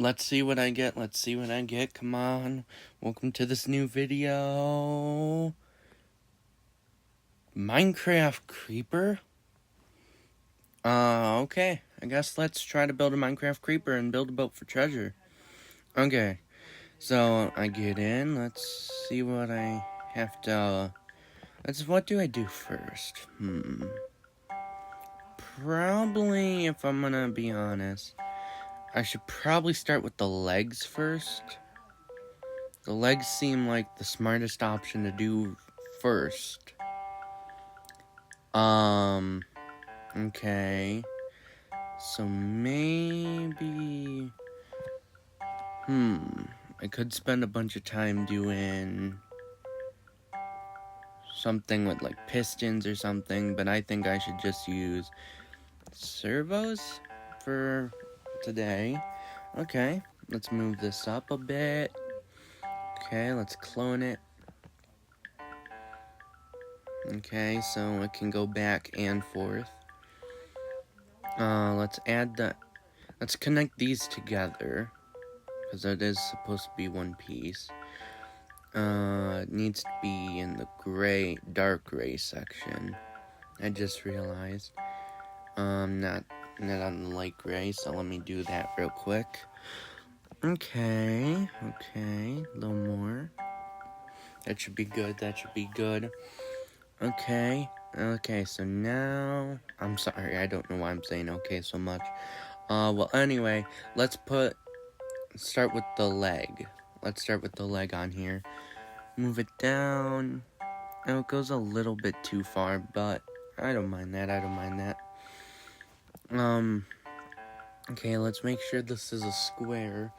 Let's see what I get. Let's see what I get. Come on. Welcome to this new video. Minecraft creeper? Okay. I guess let's try to build a Minecraft creeper and build a boat for treasure. Okay. So, I get in. Let's see what I have to... what do I do first? Probably, if I'm gonna be honest, I should probably start with the legs first. The legs seem like the smartest option to do first. Okay. So maybe... I could spend a bunch of time doing something with like pistons or something, but I think I should just use servos for today. Okay, let's move this up a bit. Okay, let's clone it. Okay, so it can go back and forth. Let's connect these together, because it is supposed to be one piece. It needs to be in the dark gray section. I just realized. Not on the light gray, so let me do that real quick. Okay, a little more. That should be good, Okay, so now... I'm sorry, I don't know why I'm saying okay so much. Well, anyway, let's start with the leg. Let's start with the leg on here. Move it down. Oh, it goes a little bit too far, but I don't mind that. Okay, let's make sure this is a square.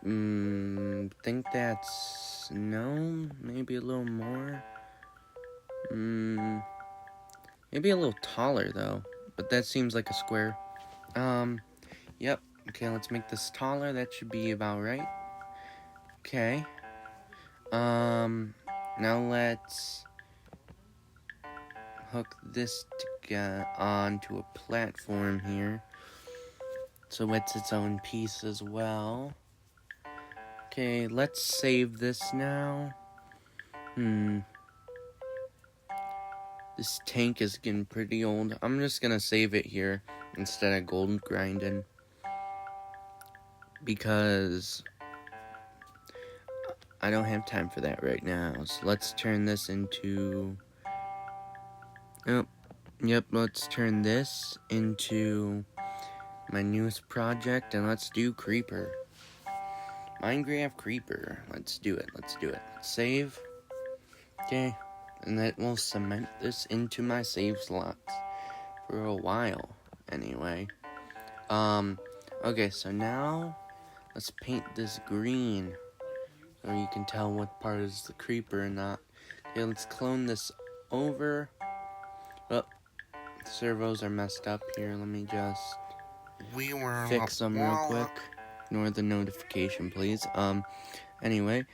Think that's... No, maybe a little more. Maybe a little taller, though. But that seems like a square. Yep. Okay, let's make this taller. That should be about right. Okay. Now let's hook this onto a platform here, so it's its own piece as well. Okay, let's save this now. This tank is getting pretty old. I'm just gonna save it here instead of gold grinding, because I don't have time for that right now. So let's turn this into... let's turn this into my newest project, and let's do creeper. Minecraft creeper. Let's do it. Let's save. Okay. And that will cement this into my save slots for a while, anyway. Okay, so now let's paint this green so you can tell what part is the creeper or not. Okay, let's clone this over. Oh, the servos are messed up here. Let me just fix them real quick. Ignore the notification, please. Anyway,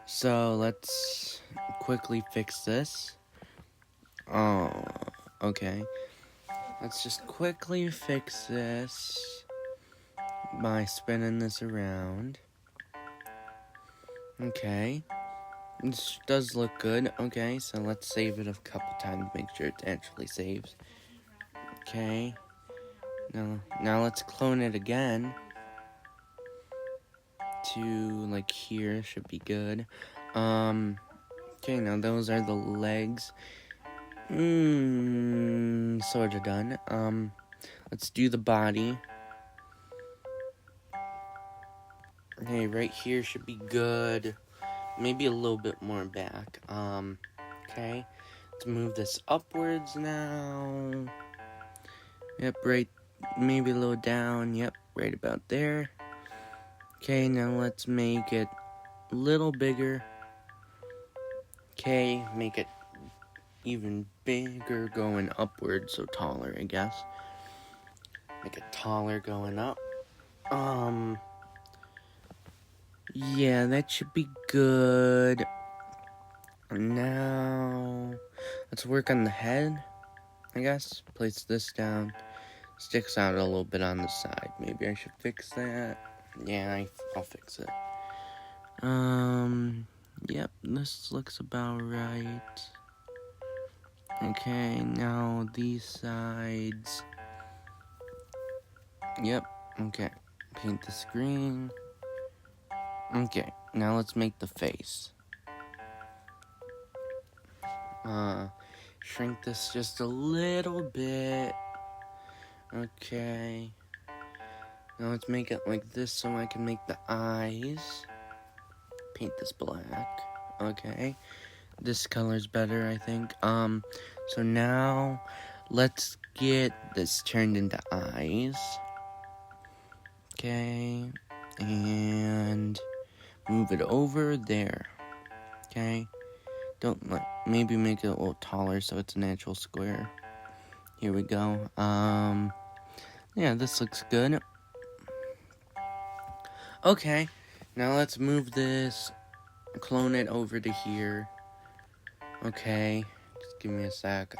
so let's quickly fix this. Oh, okay. Let's just quickly fix this by spinning this around. Okay. This does look good. Okay, so let's save it a couple times, make sure it actually saves. Okay. Now let's clone it again to, like, here. Should be good. Okay, now those are the legs. Sort of done. Let's do the body. Okay, right here should be good. Maybe a little bit more back. Okay. Let's move this upwards now. Yep, right. Maybe a little down. Yep, right about there. Okay, now let's make it a little bigger. Okay, make it even bigger going upward, so taller, I guess. Make it taller going up. Yeah, that should be good. Now, let's work on the head, I guess. Place this down. Sticks out a little bit on the side. Maybe I should fix that. Yeah, I'll fix it. Yep, this looks about right. Okay, now these sides. Yep, okay. Paint the screen. Okay, now let's make the face. Shrink this just a little bit. Okay. Now let's make it like this so I can make the eyes. Paint this black. Okay. This color's better, I think. So now let's get this turned into eyes. Okay. And move it over there. Okay. Maybe make it a little taller so it's an actual square. Here we go. Yeah, this looks good. Okay. Now let's move this, clone it over to here. Okay. Just give me a sec.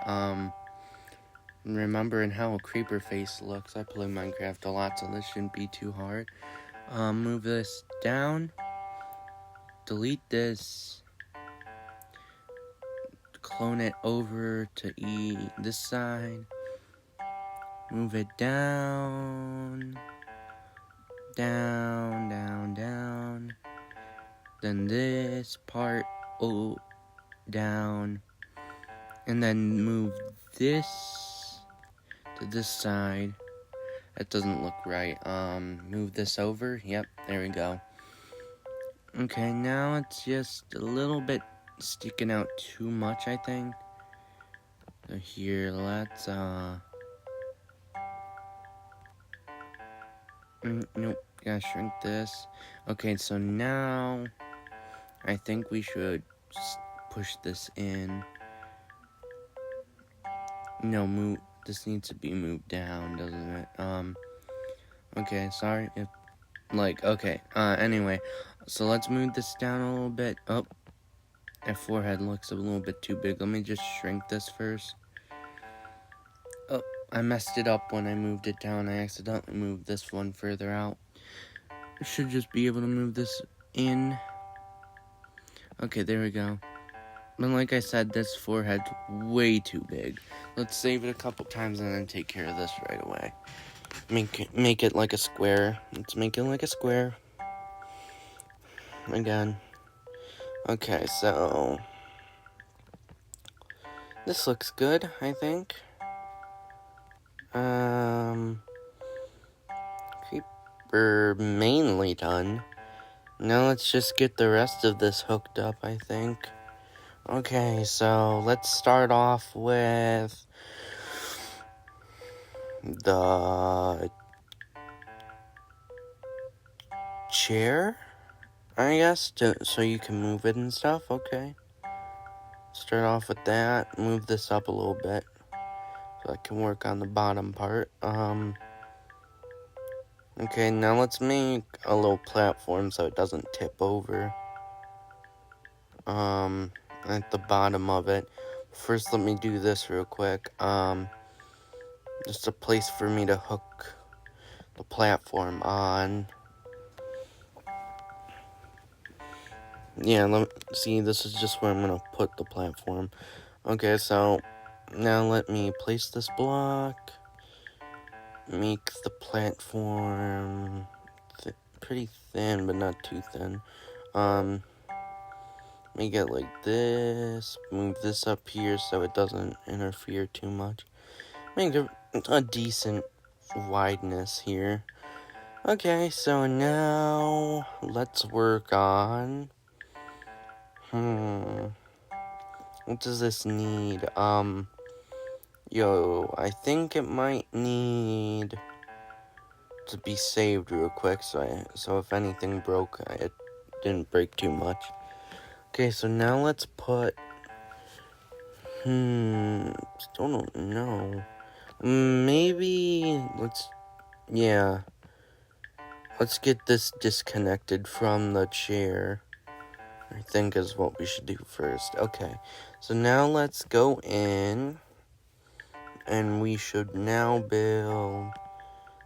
Remembering how a creeper face looks. I play Minecraft a lot, so this shouldn't be too hard. Move this down. Delete this. Clone it over to this side. Move it down. Down, down, down. Then this part down. And then move this to this side. That doesn't look right. Move this over. Yep, there we go. Okay, now it's just a little bit sticking out too much, I think. So here, let's nope, gotta shrink this. Okay, so now I think we should push this in. No, this needs to be moved down, doesn't it? Okay, sorry if, okay, anyway, so let's move this down a little bit. Oh, that forehead looks a little bit too big. Let me just shrink this first. Oh, I messed it up when I moved it down. I accidentally moved this one further out. I should just be able to move this in. Okay, there we go. But like I said, this forehead's way too big. Let's save it a couple times and then take care of this right away. Make it like a square. Let's make it like a square. Again. Okay, so this looks good, I think. Creeper mainly done. Now let's just get the rest of this hooked up, I think. Okay, so let's start off with the chair, I guess, so you can move it and stuff. Okay. Start off with that. Move this up a little bit so I can work on the bottom part. Okay, now let's make a little platform so it doesn't tip over. At the bottom of it. First, let me do this real quick. Just a place for me to hook the platform on. Yeah, see, this is just where I'm gonna put the platform. Okay, so now let me place this block. Make the platform pretty thin, but not too thin. Make it like this. Move this up here so it doesn't interfere too much. Make a decent wideness here. Okay, so now let's work on what does this need? I think it might need to be saved real quick, so if anything broke, it didn't break too much. Okay, so now let's put still don't know. Maybe let's get this disconnected from the chair, I think is what we should do first. Okay, so now let's go in And we should now build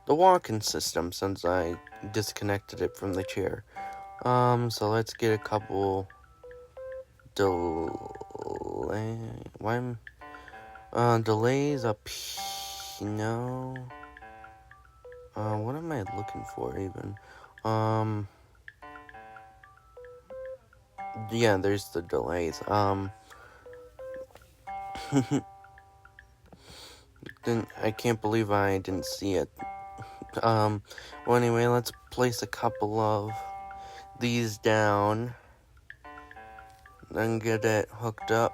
the walking system since I disconnected it from the chair. So let's get a couple delays up here. No. What am I looking for even? Yeah, there's the delays. I can't believe I didn't see it. Well, anyway, let's place a couple of these down. Then get it hooked up.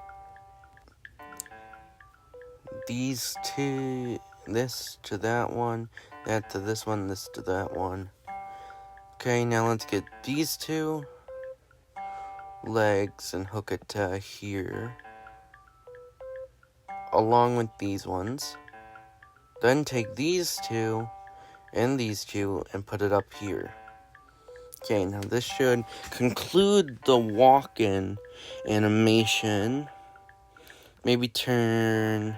These two, this to that one, that to this one, this to that one. Okay, now let's get these two legs and hook it to here, along with these ones. Then take these two and put it up here. Okay, now this should conclude the walk-in animation. Maybe turn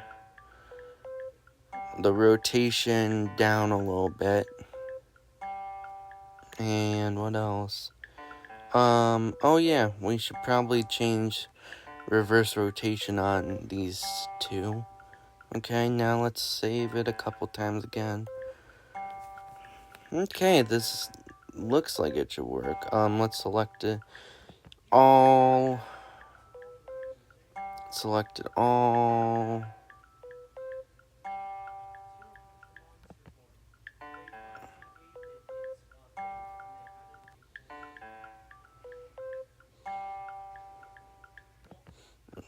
the rotation down a little bit. And what else? Oh yeah, we should probably change reverse rotation on these two. Okay, now let's save it a couple times again. Okay, this looks like it should work. Let's select it all. Select it all.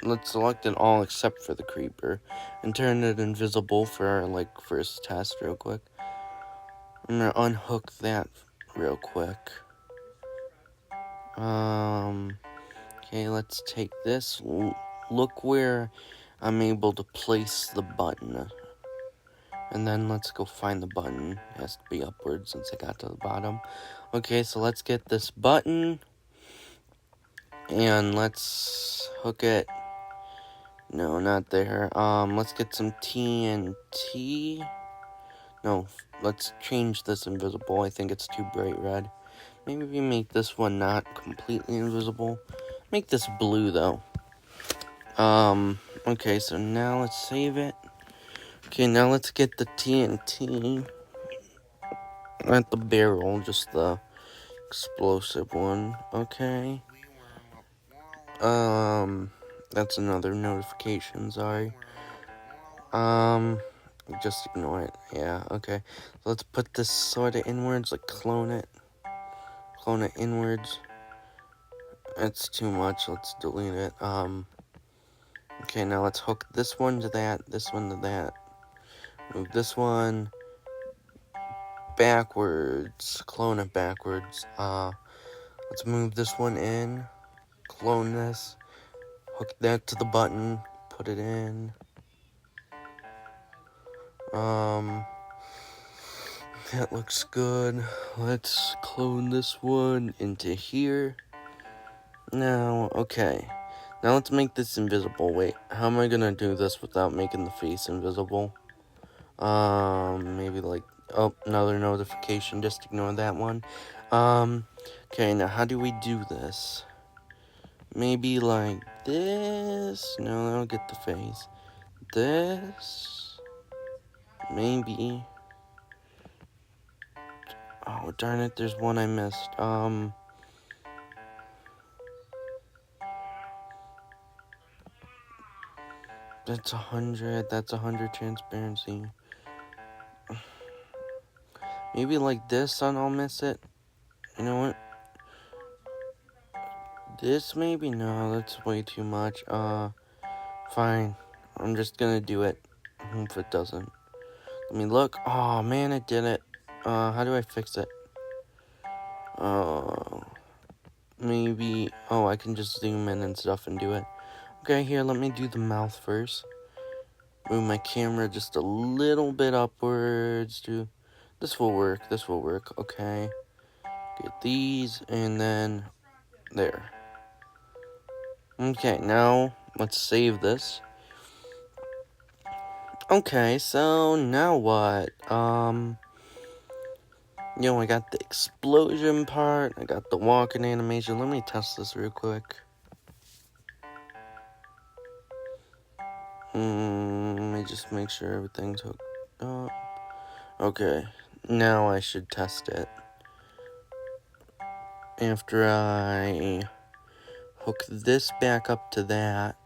Let's select it all except for the creeper and turn it invisible for our first test real quick. I'm gonna unhook that real quick. Okay, let's take this. Look where I'm able to place the button. And then let's go find the button. It has to be upwards since I got to the bottom. Okay, so let's get this button. And let's hook it. No, not there. Let's get some TNT. No, let's change this invisible. I think it's too bright red. Maybe we make this one not completely invisible. Make this blue, though. Okay, so now let's save it. Okay, now let's get the TNT. Not the barrel, just the explosive one. Okay. That's another notification, sorry. Just ignore it. Yeah, okay. So let's put this sort of inwards, clone it. Clone it inwards. It's too much, let's delete it. Okay, now let's hook this one to that, this one to that. Move this one backwards. Clone it backwards. Let's move this one in. Clone this. Hook that to the button. Put it in. That looks good. Let's clone this one into here. Now, okay. Now let's make this invisible. Wait, how am I gonna do this without making the face invisible? Maybe oh, another notification. Just ignore that one. Okay, now how do we do this? Maybe like this? No, that'll get the face. This? Maybe. Oh, darn it, there's one I missed. That's 100. That's 100 transparency. Maybe like this, and I'll miss it. You know what? This maybe? No, that's way too much. Fine. I'm just gonna do it. Hope it doesn't. Let me look. Oh, man, it did it. How do I fix it? Maybe... Oh, I can just zoom in and stuff and do it. Okay, here, let me do the mouth first. Move my camera just a little bit upwards to... This will work, okay. Get these, and then... There. Okay, now, let's save this. Okay, so now what? I got the explosion part, I got the walking animation. Let me test this real quick. Let me just make sure everything's hooked up. Okay, now I should test it. After I hook this back up to that.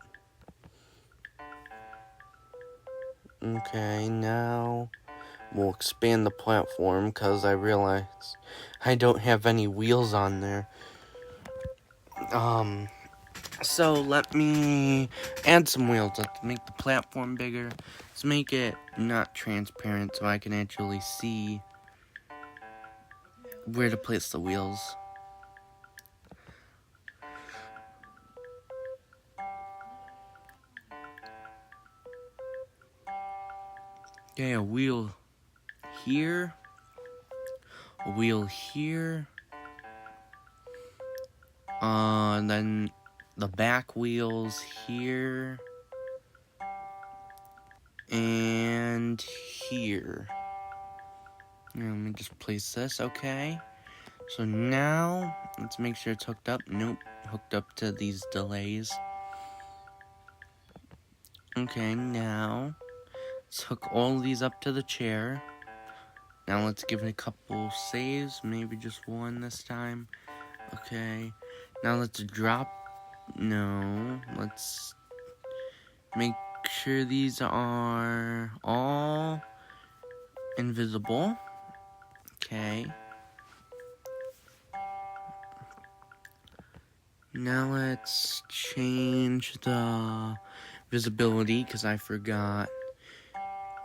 Okay, now we'll expand the platform because I realize I don't have any wheels on there. So let me add some wheels. Let's make the platform bigger. Let's make it not transparent so I can actually see where to place the wheels. Okay, a wheel here, a wheel here, and then the back wheels here, and here. Now, let me just place this, okay. So now, let's make sure it's hooked up. Nope, hooked up to these delays. Okay, now, let's hook all these up to the chair. Now let's give it a couple saves, maybe just one this time. Okay, now let's drop, no, let's make sure these are all invisible. Okay. Now let's change the visibility, because I forgot.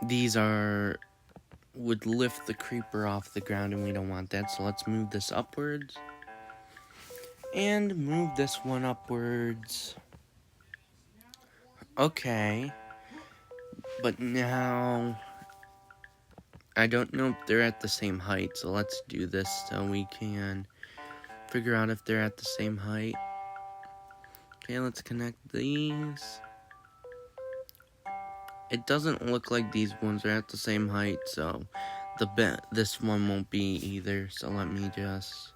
These would lift the creeper off the ground, and we don't want that. So let's move this upwards. And move this one upwards. Okay. But now, I don't know if they're at the same height. So let's do this so we can figure out if they're at the same height. Okay, let's connect these. It doesn't look like these ones are at the same height, so this one won't be either. So let me just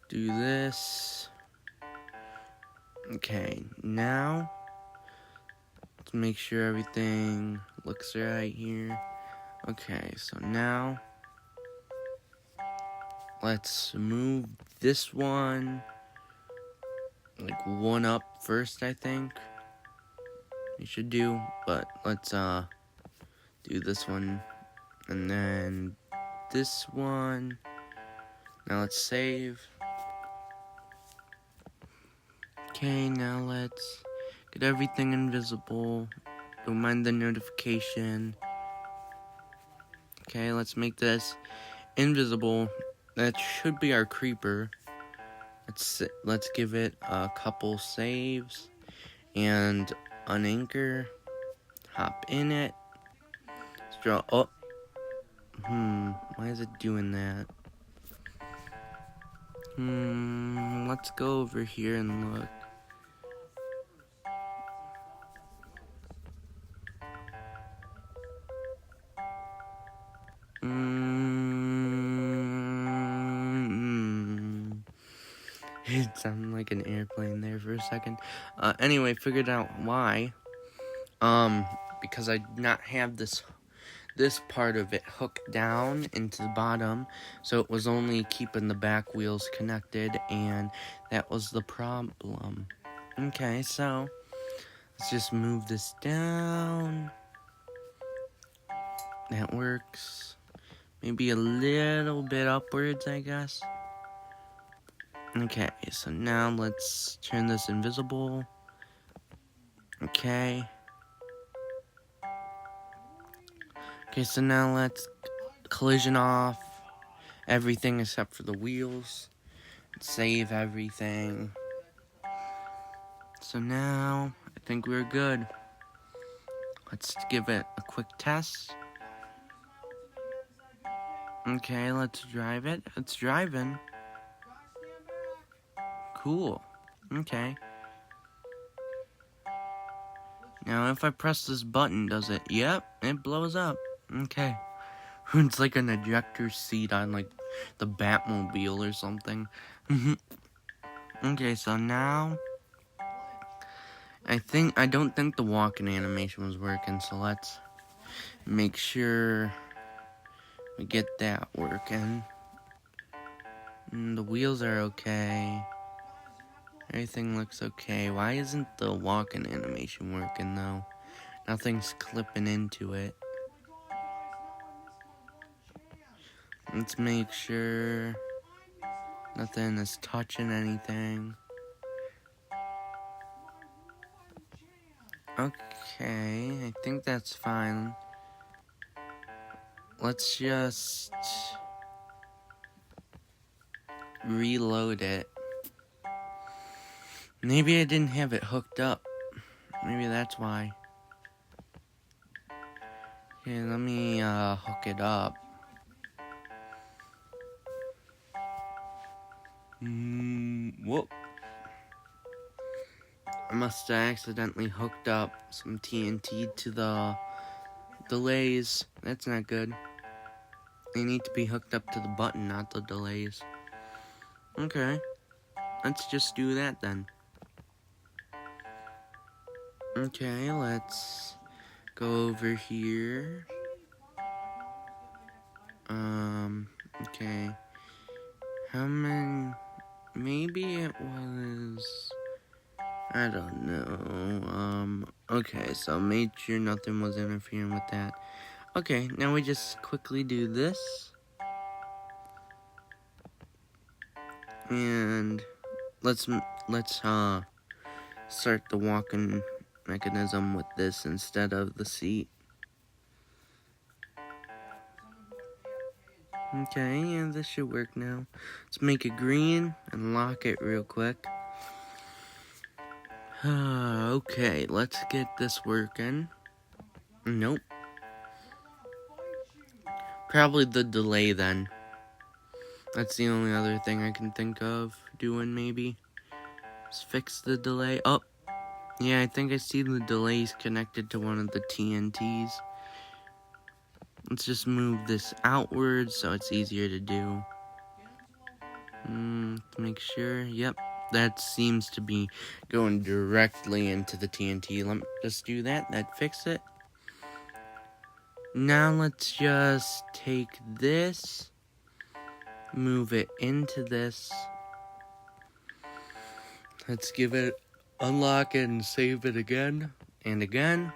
do this. Okay, now let's make sure everything looks right here. Okay, so now let's move this one like one up first, I think. We should do, but let's do this one and then this one. Now let's save. Okay, now let's get everything invisible. Don't mind the notification. Okay, let's make this invisible. That should be our creeper. Let's give it a couple saves and unanchor. Hop in it. Let's draw. Oh, why is it doing that? Let's go over here and look. It sounded like an airplane there for a second. Anyway, figured out why. Because I did not have this part of it hooked down into the bottom, so it was only keeping the back wheels connected, and that was the problem. Okay, so let's just move this down. That works. Maybe a little bit upwards, I guess. Okay, so now let's turn this invisible. Okay. Okay, so now let's collision off everything except for the wheels. Save everything. So now, I think we're good. Let's give it a quick test. Okay, let's drive it. It's driving. Cool. Okay. Now, if I press this button, does it? Yep, it blows up. Okay. It's like an ejector seat on, like, the Batmobile or something. Okay, so now I don't think the walking animation was working, so let's make sure we get that working. The wheels are okay. Everything looks okay. Why isn't the walking animation working, though? Nothing's clipping into it. Let's make sure nothing is touching anything. Okay, I think that's fine. Let's just reload it. Maybe I didn't have it hooked up. Maybe that's why. Okay, let me hook it up. Whoop. I must have accidentally hooked up some TNT to the delays. That's not good. They need to be hooked up to the button, not the delays. Okay. Let's just do that then. Okay, let's go over here. Okay. How many? Maybe it was... I don't know. Okay, so made sure nothing was interfering with that. Okay, now we just quickly do this. And let's start the walking mechanism with this instead of the seat. Okay, yeah, this should work now. Let's make it green and lock it real quick. Okay, let's get this working. Nope. Probably the delay then. That's the only other thing I can think of doing, maybe. Let's fix the delay. Oh, yeah, I think I see the delays connected to one of the TNTs. Let's just move this outwards so it's easier to do. To make sure, yep, that seems to be going directly into the TNT. Let me just do that, that fixed it. Now let's just take this, move it into this. Let's give it, unlock it and save it again and again.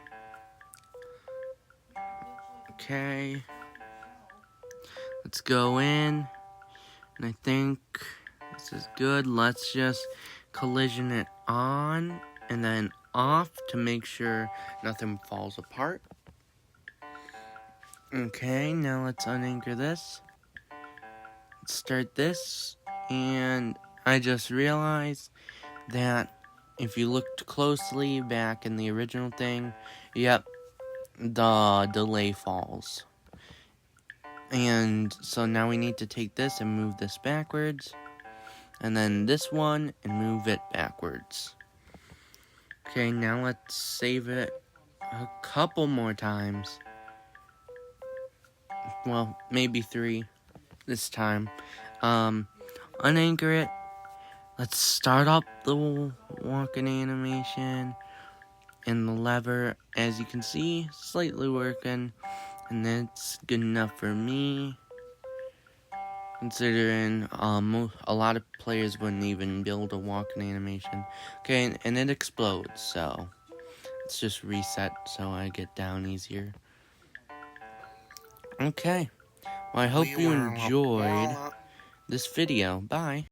Okay. Let's go in. And I think this is good. Let's just collision it on and then off to make sure nothing falls apart. Okay, now let's unanchor this. Let's start this. And I just realized that if you looked closely back in the original thing, yep, the delay falls. And so now we need to take this and move this backwards. And then this one and move it backwards. Okay, now let's save it a couple more times. Well, maybe 3 this time. Unanchor it. Let's start up the walking animation. And the lever, as you can see, slightly working. And that's good enough for me, considering a lot of players wouldn't even build a walking animation. Okay, and it explodes, so let's just reset so I get down easier. Okay, well, I hope you enjoyed this video. Bye.